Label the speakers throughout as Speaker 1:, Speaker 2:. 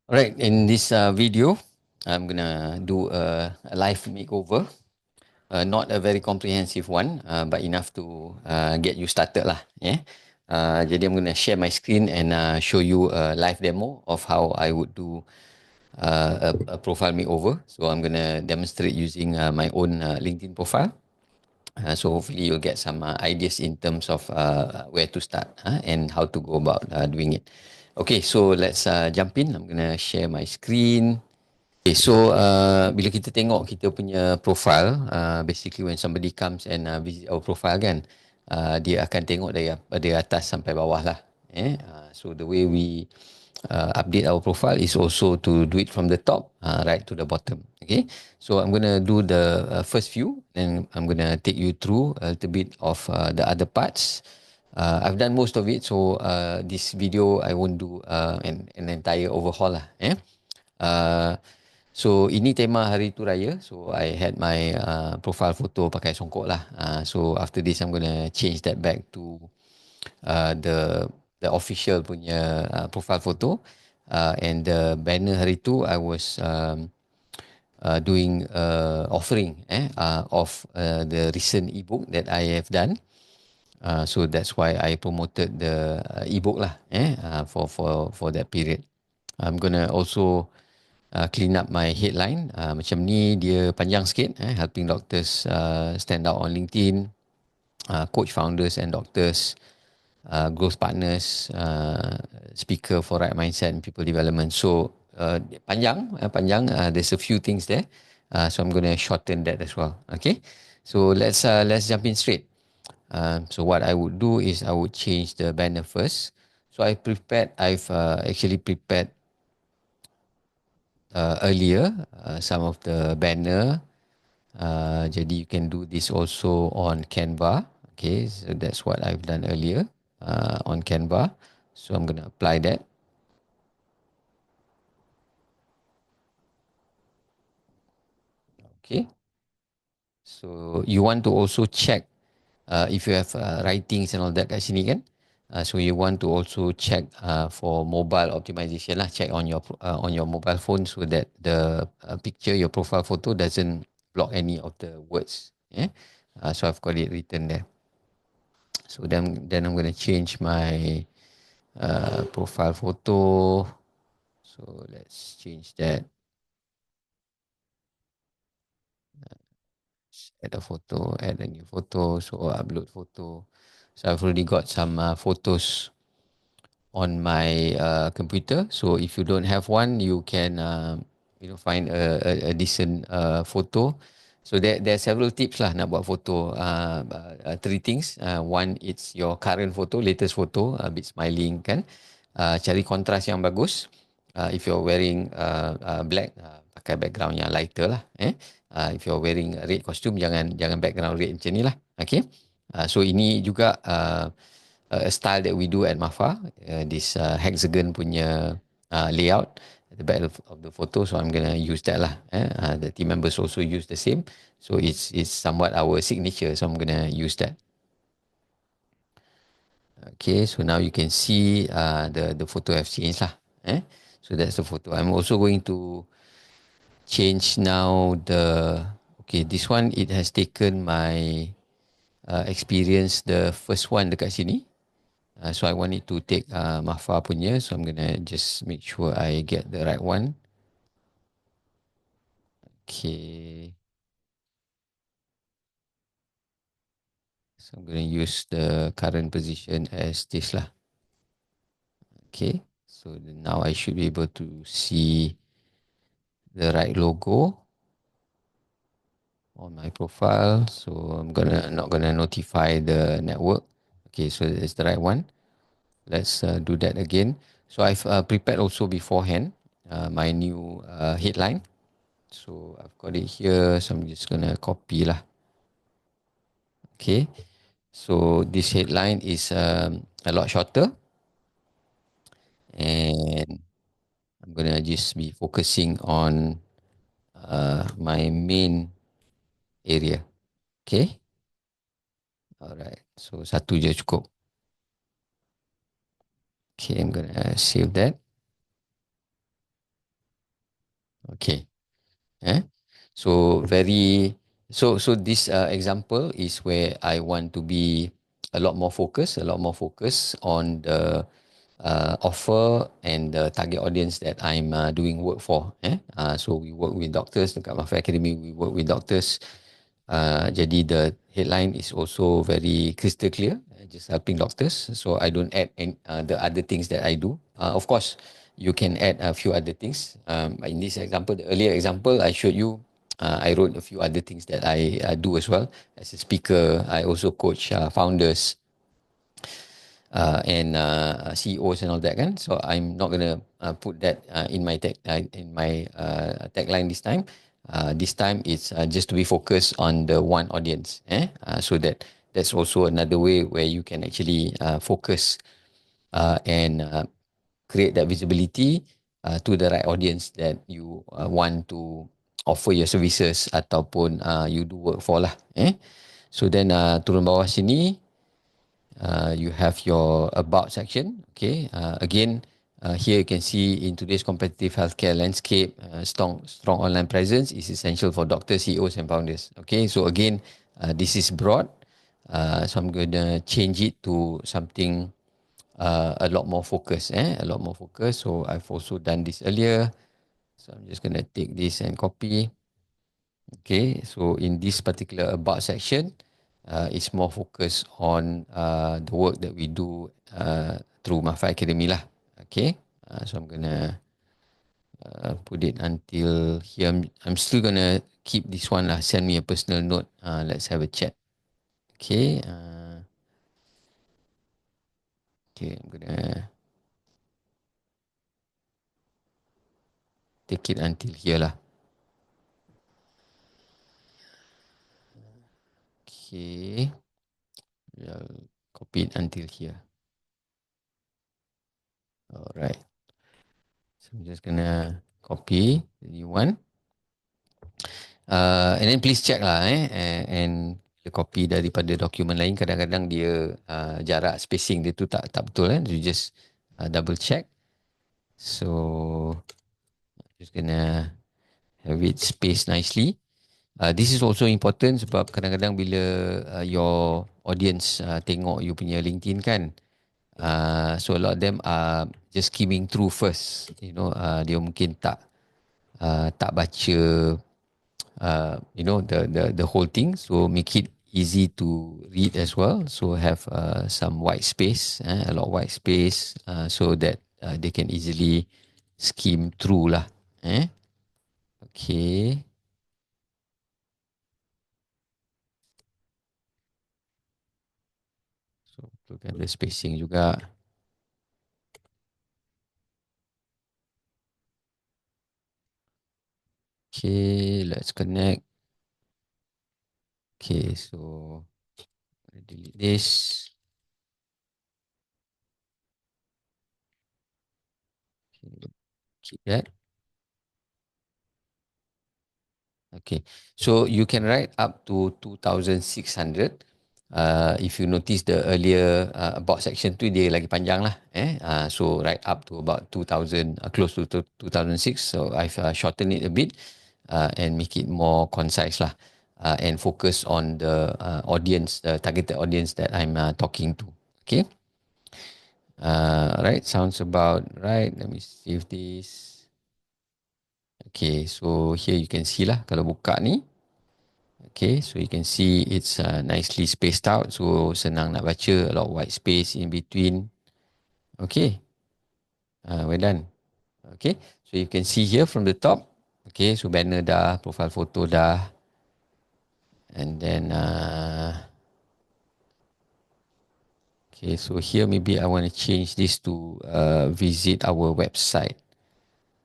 Speaker 1: Alright, in this video, I'm gonna do a live makeover. Not a very comprehensive one, but enough to get you started lah. Yeah. Jadi I'm gonna share my screen and show you a live demo of how I would do a profile makeover. So I'm gonna demonstrate using my own LinkedIn profile. So hopefully you'll get some ideas in terms of where to start and how to go about doing it. Okay, so let's jump in. I'm gonna share my screen. Okay, so bila kita tengok kita punya profile, basically when somebody comes and visit our profile kan, dia akan tengok dari atas sampai bawah lah. So the way we update our profile is also to do it from the top right to the bottom. Okay, so I'm gonna do the first few, and I'm gonna take you through a little bit of the other parts. I've done most of it, so this video I won't do an entire overhaul lah. Uh, So ini tema Hari Tu Raya. So I had my profile photo pakai songkok lah. So after this I'm gonna change that back to the official punya profile photo. And the banner hari tu I was doing offering of the recent ebook that I have done. So that's why I promoted the ebook lah for that period. I'm gonna also clean up my headline. Macam ni dia panjang sikit. Helping doctors stand out on LinkedIn, coach founders and doctors, growth partners, speaker for right mindset and people development. So panjang. There's a few things there. So I'm going to shorten that as well. Okay. So let's jump in straight. So what I would do is I would change the banner first. So I've actually prepared earlier some of the banner. Jadi you can do this also on Canva. Okay, so that's what I've done earlier on Canva. So I'm going to apply that. Okay, so you want to also check if you have writings and all that kat sini kan. So you want to also check for mobile optimization lah. Check on your mobile phone so that the picture, your profile photo doesn't block any of the words. Yeah. So I've got it written there. So then I'm going to change my profile photo. So let's change that. Add a photo, add a new photo. So upload photo. So I've already got some photos on my computer. So if you don't have one, you can find a decent photo. So there are several tips lah nak buat foto. Three things. One, it's your current photo, latest photo, a bit smiling kan. Cari kontras yang bagus. If you're wearing black, pakai background yang lighter lah. If you're wearing red costume, jangan background red macam ni lah. Okay. So ini juga a style that we do at Mafa, this hexagon punya layout at the back of the photo. So I'm gonna use that lah. The team members also use the same. So it's somewhat our signature. So I'm gonna use that. Okay, so now you can see the photo have changed lah. So that's the photo. I'm also going to change now okay, this one it has taken my experience, the first one dekat sini. So I want it to take Mafa punya. So I'm gonna just make sure I get the right one. Okay. So I'm gonna use the current position as this lah. Okay. So now I should be able to see the right logo on my profile. So I'm not gonna notify the network. Okay, so it's the right one. Let's do that again. So I've prepared also beforehand my new headline. So I've got it here. So I'm just gonna copy lah. Okay. So this headline is a lot shorter, and I'm gonna just be focusing on my main area. Okay. Alright. So satu je cukup. Okay, I'm gonna save that. Okay. Eh? So very so this example is where I want to be a lot more focus on the offer and the target audience that I'm doing work for. So we work with doctors dekat Mafia Academy. We work with doctors. Jadi the headline is also very crystal clear, just helping doctors. So I don't add the other things that I do. Of course, you can add a few other things. In this example, the earlier example I showed you, I wrote a few other things that I do as well. As a speaker, I also coach founders and CEOs and all that kan. So I'm not gonna put that in my tagline this time. This time it's just to be focused on the one audience. So that's also another way where you can actually focus and create that visibility to the right audience that you want to offer your services ataupun you do work for lah. So then turun bawah sini you have your about section. Okay, again, here you can see in today's competitive healthcare landscape, strong online presence is essential for doctors, CEOs, and founders. Okay, so again, this is broad, so I'm going to change it to something a lot more focused. A lot more focused. So I've also done this earlier. So I'm just going to take this and copy. Okay, so in this particular about section, it's more focused on the work that we do through Mafia Academy lah. Okay, so I'm gonna put it until here. I'm still gonna keep this one lah. Send me a personal note. Let's have a chat. Okay, okay, I'm gonna take it until here lah. Okay, I'll copy it until here. Alright, so I'm just gonna copy the new one. And then please check lah and the copy daripada dokumen lain kadang-kadang dia jarak spacing dia tu tak betul you just double check. So just gonna have it spaced nicely. This is also important sebab kadang-kadang bila your audience tengok you punya LinkedIn kan, so a lot of them are just skimming through first, dia mungkin tak baca the whole thing. So make it easy to read as well. So have some white space, a lot of white space, so that they can easily skim through lah. Okay. So look at the spacing juga. Okay, let's connect. Okay, so delete this. Okay, keep that. Okay, so you can write up to 2,600. If you notice the earlier about section tu dia lagi panjang lah. So write up to about 2,000, close to 2,006. So I've shortened it a bit and make it more concise lah. And focus on the audience, the targeted audience that I'm talking to. Okay. Right, sounds about right. Let me save this. Okay, so here you can see lah kalau buka ni. Okay, so you can see it's nicely spaced out. So senang nak baca, a lot of white space in between. Okay, we're done. Okay, so you can see here from the top. Okay, so banner dah, profile photo dah. And then, okay, so here maybe I want to change this to visit our website.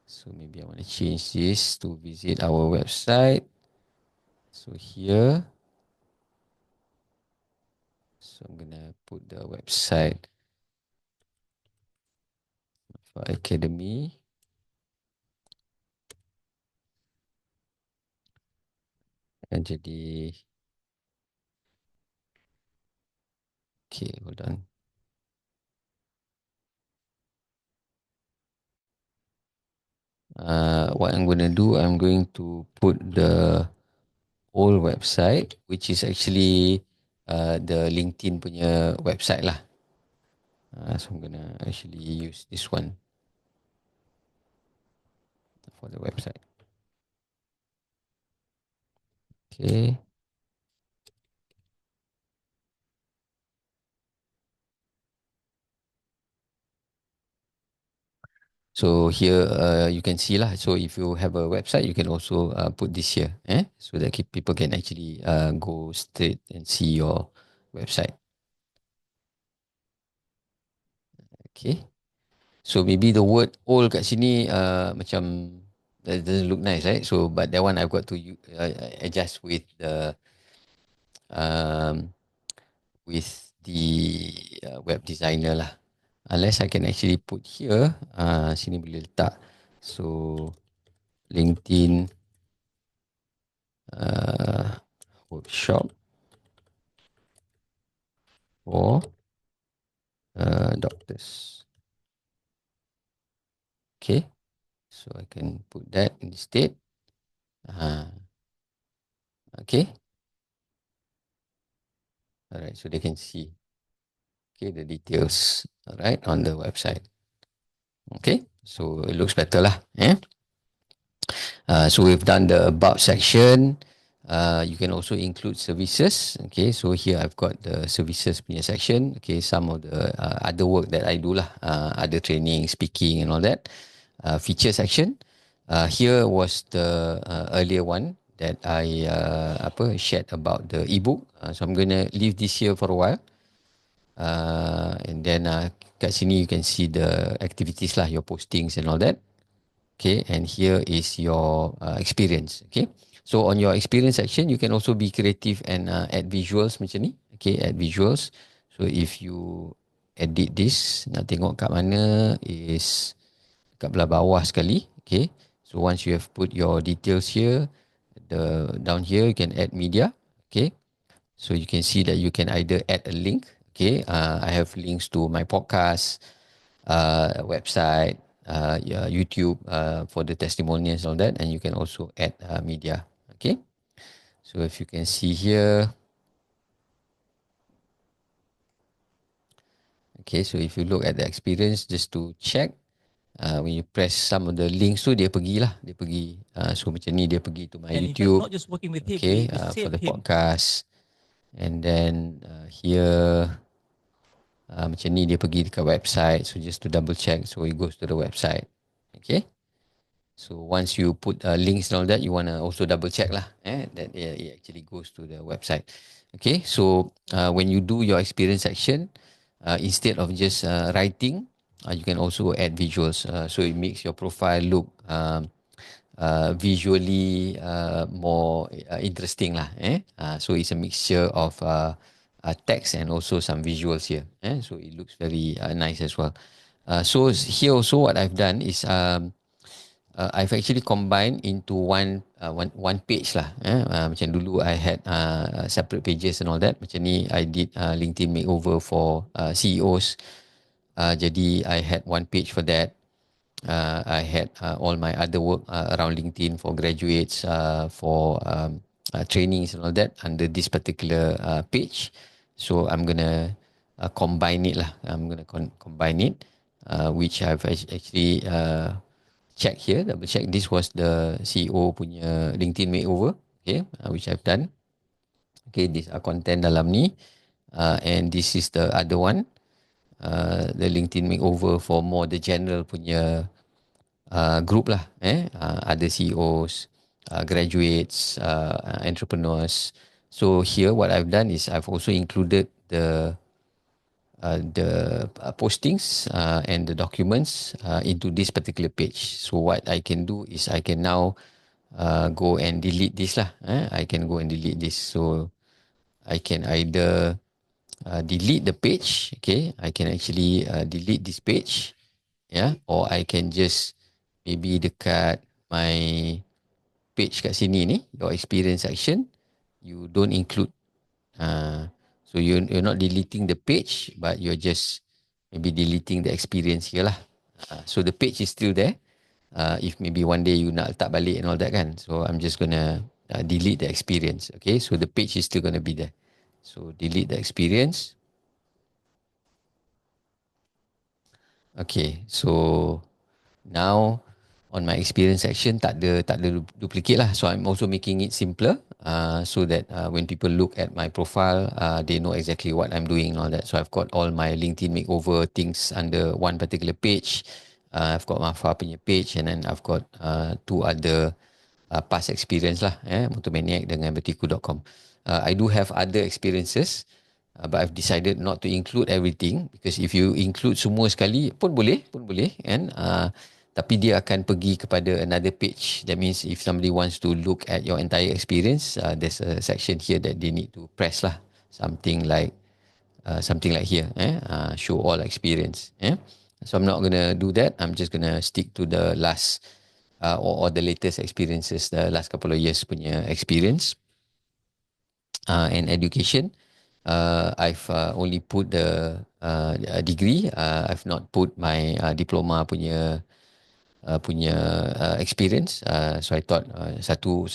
Speaker 1: So maybe I want to change this to visit our website. So here, so I'm gonna put the website for Academy. And jadi, okay, hold on. what I'm going to do, I'm going to put the old website, which is actually the LinkedIn punya website lah. So I'm going to actually use this one for the website. Okay. So here you can see lah. So if you have a website, you can also put this here, so that people can actually go straight and see your website. Okay. So maybe the word old kat sini macam that doesn't look nice, right? So but that one I've got to adjust um, with the web designer lah. Unless I can actually put here, sini boleh letak. So LinkedIn workshop for doctors. Okay, so I can put that instead. Okay, all right, so they can see the details, all right, on the website. Okay, so it looks better lah. So we've done the about section. You can also include services. Okay, so here I've got the services punya section. Okay, some of the other work that I do lah, other training, speaking and all that. Feature section. Here was the earlier one that I shared about the ebook. So I'm gonna leave this here for a while. And then kat sini you can see the activities lah, your postings and all that. Okay, and here is your experience. Okay, so on your experience section, you can also be creative and add visuals macam ni. Okay, add visuals. So if you edit this, nak tengok kat mana is kat belah bawah sekali. Okay, so once you have put your details here, down here you can add media. Okay, so you can see that you can either add a link. Okay, I have links to my podcast, website, YouTube for the testimonials and all that, and you can also add media. Okay, so if you can see here, okay, so if you look at the experience, just to check, when you press some of the links tu dia pergilah, dia pergi. So macam ni dia pergi to my
Speaker 2: and
Speaker 1: YouTube.
Speaker 2: not just working with him,
Speaker 1: okay,
Speaker 2: we
Speaker 1: for the
Speaker 2: him.
Speaker 1: podcast, and then here. Macam ni dia pergi dekat website. So just to double check, so it goes to the website. Okay. So once you put links and all that, you want to also double check lah, that it actually goes to the website. Okay, so when you do your experience section, instead of just writing, you can also add visuals. So it makes your profile look visually more interesting lah. So it's a mixture of text and also some visuals here. So it looks very nice as well. So here also what I've done is I've actually combined into one page lah. Macam dulu I had separate pages and all that. Macam ni I did LinkedIn makeover for CEOs. Jadi I had one page for that. I had all my other work around LinkedIn for graduates, for trainings and all that under this particular page. So I'm gonna combine it lah. I'm gonna combine it, which I've actually check here, double check. This was the CEO punya LinkedIn makeover, okay, which I've done. Okay, these are content dalam ni, and this is the other one, the LinkedIn makeover for more the general punya group lah, other CEOs, graduates, entrepreneurs. So here what I've done is I've also included the postings and the documents into this particular page. So what I can do is I can now go and delete this lah. I can go and delete this. So I can either delete the page. Okay, I can actually delete this page. Yeah, or I can just maybe dekat my page kat sini ni, your experience section, you don't include. So you're not deleting the page, but you're just maybe deleting the experience here lah. So the page is still there, if maybe one day you nak letak balik and all that kan. So I'm just gonna delete the experience. Okay, so the page is still gonna be there. So delete the experience. Okay, so now on my experience section tak ada duplicate lah. So I'm also making it simpler so that when people look at my profile, they know exactly what I'm doing and all that. So I've got all my LinkedIn makeover things under one particular page. I've got my Far punya page, and then I've got two other past experience lah, Motomaniac dengan Betiku.com. I do have other experiences, but I've decided not to include everything, because if you include semua sekali pun boleh kan. Tapi dia akan pergi kepada another page. That means if somebody wants to look at your entire experience, there's a section here that they need to press lah. Something like here, show all experience. So I'm not gonna do that. I'm just gonna stick to the last or the latest experiences, the last couple of years punya experience and education. I've only put the degree. I've not put my diploma punya experience. So I thought satu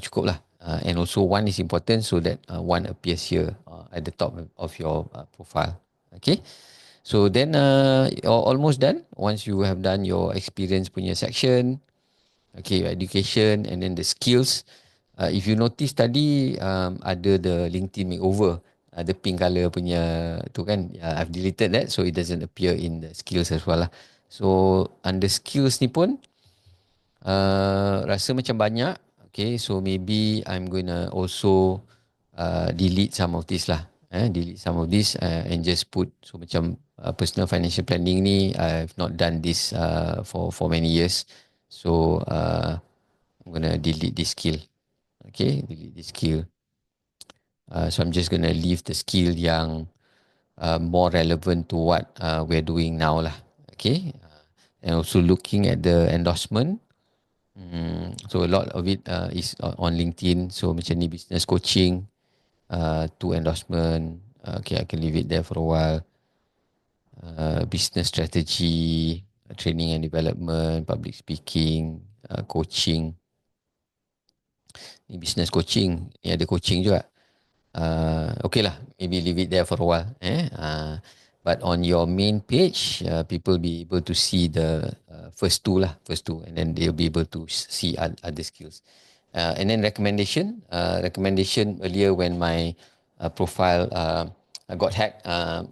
Speaker 1: cukup lah. And also one is important, so that one appears here at the top of your profile. Okay. So then you're almost done. Once you have done your experience punya section, okay, your education, and then the skills. If you notice tadi ada the LinkedIn makeover, the pink color punya tu kan, I've deleted that so it doesn't appear in the skills as well lah. So under skills ni pun rasa macam banyak. Okay, so maybe I'm gonna also delete some of this lah. Delete some of this and just put, so macam personal financial planning ni, I've not done this for many years. So I'm gonna delete this skill. Okay, delete this skill. So I'm just gonna leave the skill yang more relevant to what we're doing now lah. Okay, and also looking at the endorsement. So a lot of it is on LinkedIn. So macam ni, business coaching, to endorsement. Okay, I can leave it there for a while. Business strategy, training and development, public speaking, coaching. Ni business coaching, ni ada coaching juga. Okay lah, maybe leave it there for a while. But on your main page, people be able to see the first two, and then they'll be able to see other skills. And then recommendation earlier when my profile got hacked,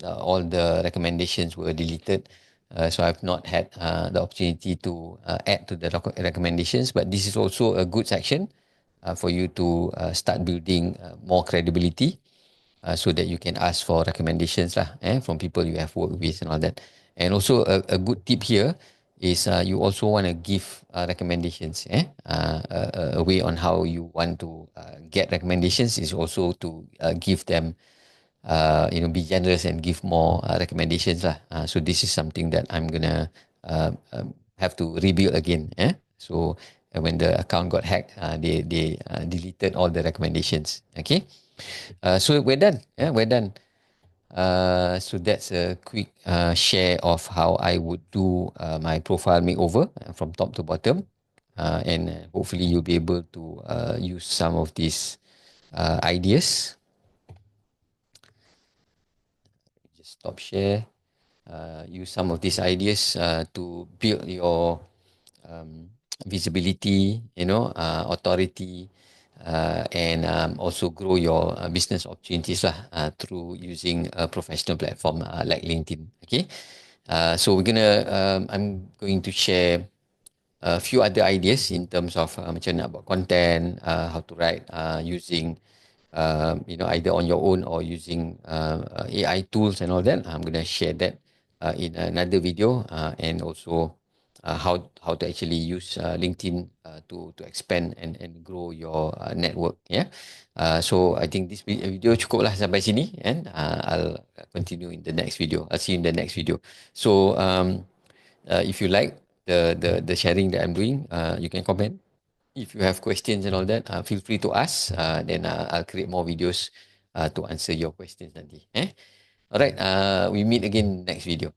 Speaker 1: all the recommendations were deleted. So I've not had the opportunity to add to the recommendations, but this is also a good section for you to start building more credibility, so that you can ask for recommendations lah, from people you have worked with and all that. And also a good tip here is you also want to give recommendations. A way on how you want to get recommendations is also to give them, be generous and give more recommendations lah. So this is something that I'm gonna have to rebuild again. So when the account got hacked, they deleted all the recommendations. Okay, so we're done. We're done. So that's a quick share of how I would do my profile makeover from top to bottom, and hopefully you'll be able to use some of these ideas. Just stop share. Use some of these ideas to build your visibility, authority, and also grow your business opportunities lah, through using a professional platform like LinkedIn. Okay, so I'm going to share a few other ideas in terms of macam nak buat content, how to write using either on your own or using AI tools and all that. I'm going to share that in another video, and also how to actually use LinkedIn to expand and grow your network. So I think this video cukup lah sampai sini, and I'll continue in the next video. I'll see you in the next video. So if you like the sharing that I'm doing, you can comment. If you have questions and all that, feel free to ask. Then I'll create more videos to answer your questions nanti. Alright, we meet again next video.